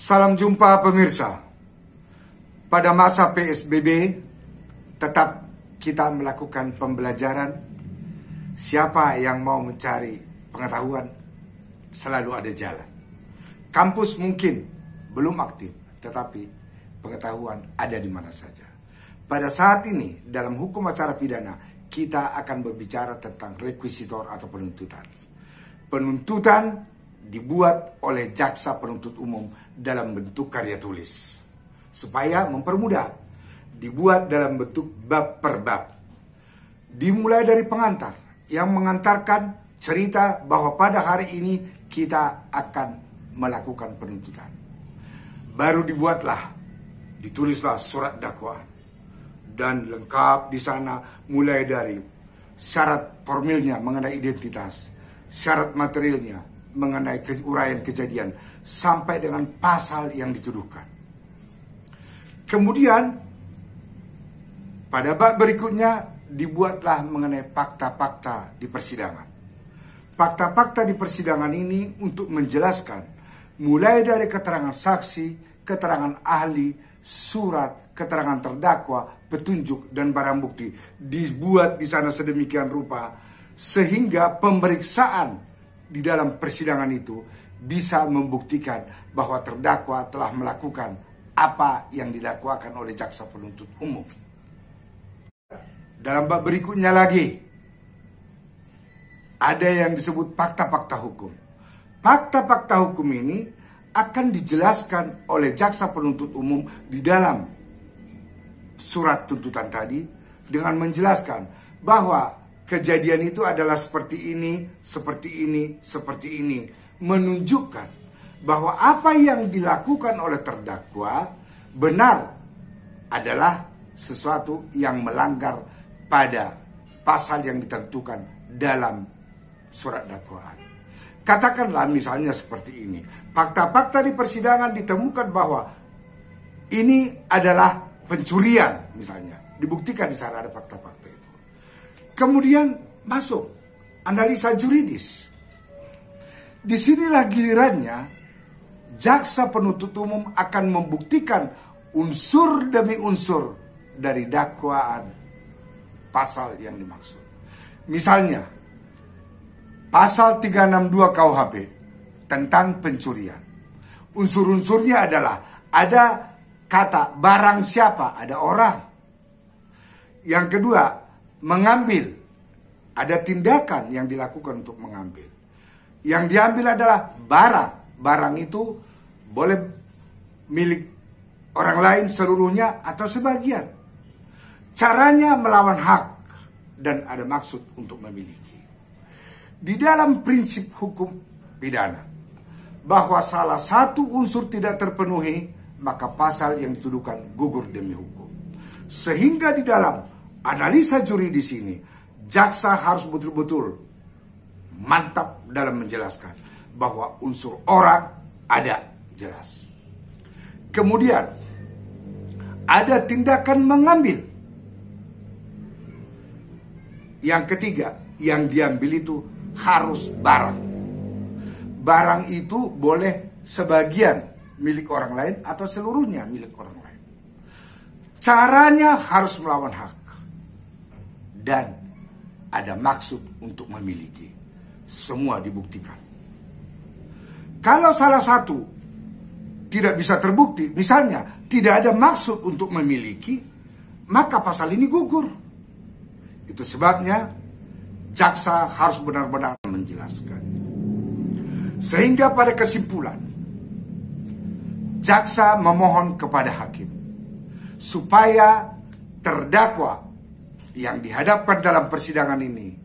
Salam jumpa pemirsa. Pada masa PSBB, tetap kita melakukan pembelajaran. Siapa yang mau mencari pengetahuan, selalu ada jalan. Kampus mungkin belum aktif, tetapi pengetahuan ada di mana saja. Pada saat ini, dalam hukum acara pidana, kita akan berbicara tentang rekuisitor atau penuntutan. Penuntutan dibuat oleh jaksa penuntut umum dalam bentuk karya tulis, supaya mempermudah. Dibuat dalam bentuk bab per bab. Dimulai dari pengantar yang mengantarkan cerita bahwa pada hari ini kita akan melakukan penuntutan. Baru ditulislah surat dakwaan. Dan lengkap di sana mulai dari syarat formilnya mengenai identitas, syarat materialnya mengenai uraian kejadian, sampai dengan pasal yang dituduhkan. Kemudian pada bab berikutnya dibuatlah mengenai fakta-fakta di persidangan. Fakta-fakta di persidangan ini untuk menjelaskan mulai dari keterangan saksi, keterangan ahli, surat, keterangan terdakwa, petunjuk, dan barang bukti. Dibuat di sana sedemikian rupa sehingga pemeriksaan di dalam persidangan itu bisa membuktikan bahwa terdakwa telah melakukan apa yang didakwakan oleh jaksa penuntut umum. Dalam bab berikutnya lagi, ada yang disebut fakta-fakta hukum. Fakta-fakta hukum ini akan dijelaskan oleh jaksa penuntut umum di dalam surat tuntutan tadi dengan menjelaskan bahwa kejadian itu adalah seperti ini, seperti ini, seperti ini. Menunjukkan bahwa apa yang dilakukan oleh terdakwa benar adalah sesuatu yang melanggar pada pasal yang ditentukan dalam surat dakwaan. Katakanlah misalnya seperti ini. Fakta-fakta di persidangan ditemukan bahwa ini adalah pencurian misalnya. Dibuktikan di sana ada fakta-fakta itu. Kemudian masuk analisa juridis. Disinilah gilirannya jaksa penuntut umum akan membuktikan unsur demi unsur dari dakwaan pasal yang dimaksud. Misalnya pasal 362 KUHP tentang pencurian. Unsur-unsurnya adalah ada kata barang siapa, ada orang. Yang kedua, mengambil, ada tindakan yang dilakukan untuk mengambil. Yang diambil adalah barang. Barang itu boleh milik orang lain seluruhnya atau sebagian. Caranya melawan hak dan ada maksud untuk memiliki. Di dalam prinsip hukum pidana, bahwa salah satu unsur tidak terpenuhi, maka pasal yang dituduhkan gugur demi hukum. Sehingga di dalam analisa juridis ini, jaksa harus betul-betul mantap dalam menjelaskan bahwa unsur orang ada jelas. Kemudian ada tindakan mengambil. Yang ketiga, yang diambil itu harus barang. Barang itu boleh sebagian milik orang lain atau seluruhnya milik orang lain. Caranya harus melawan hak dan ada maksud untuk memiliki. Semua dibuktikan. Kalau salah satu tidak bisa terbukti, misalnya tidak ada maksud untuk memiliki, maka pasal ini gugur. Itu sebabnya jaksa harus benar-benar menjelaskan. Sehingga pada kesimpulan, jaksa memohon kepada hakim supaya terdakwa yang dihadapkan dalam persidangan ini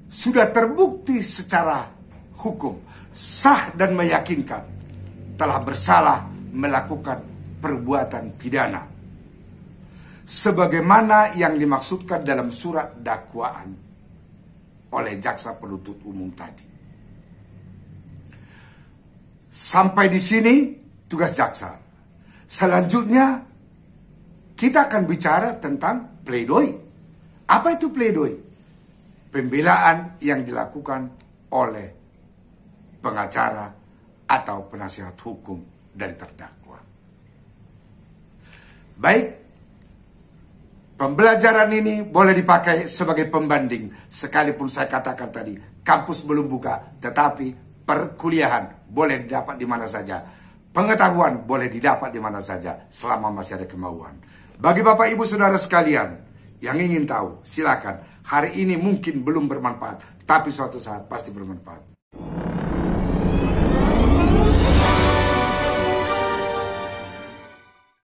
sudah terbukti secara hukum, sah dan meyakinkan telah bersalah melakukan perbuatan pidana sebagaimana yang dimaksudkan dalam surat dakwaan oleh jaksa penuntut umum tadi. Sampai di sini tugas jaksa. Selanjutnya kita akan bicara tentang pledoi. Apa itu pledoi? Pembelaan yang dilakukan oleh pengacara atau penasihat hukum dari terdakwa. Baik, pembelajaran ini boleh dipakai sebagai pembanding. Sekalipun saya katakan tadi, kampus belum buka, tetapi perkuliahan boleh didapat di mana saja. Pengetahuan boleh didapat di mana saja, selama masih ada kemauan. Bagi Bapak Ibu Saudara sekalian yang ingin tahu, silakan. Hari ini mungkin belum bermanfaat, tapi suatu saat pasti bermanfaat.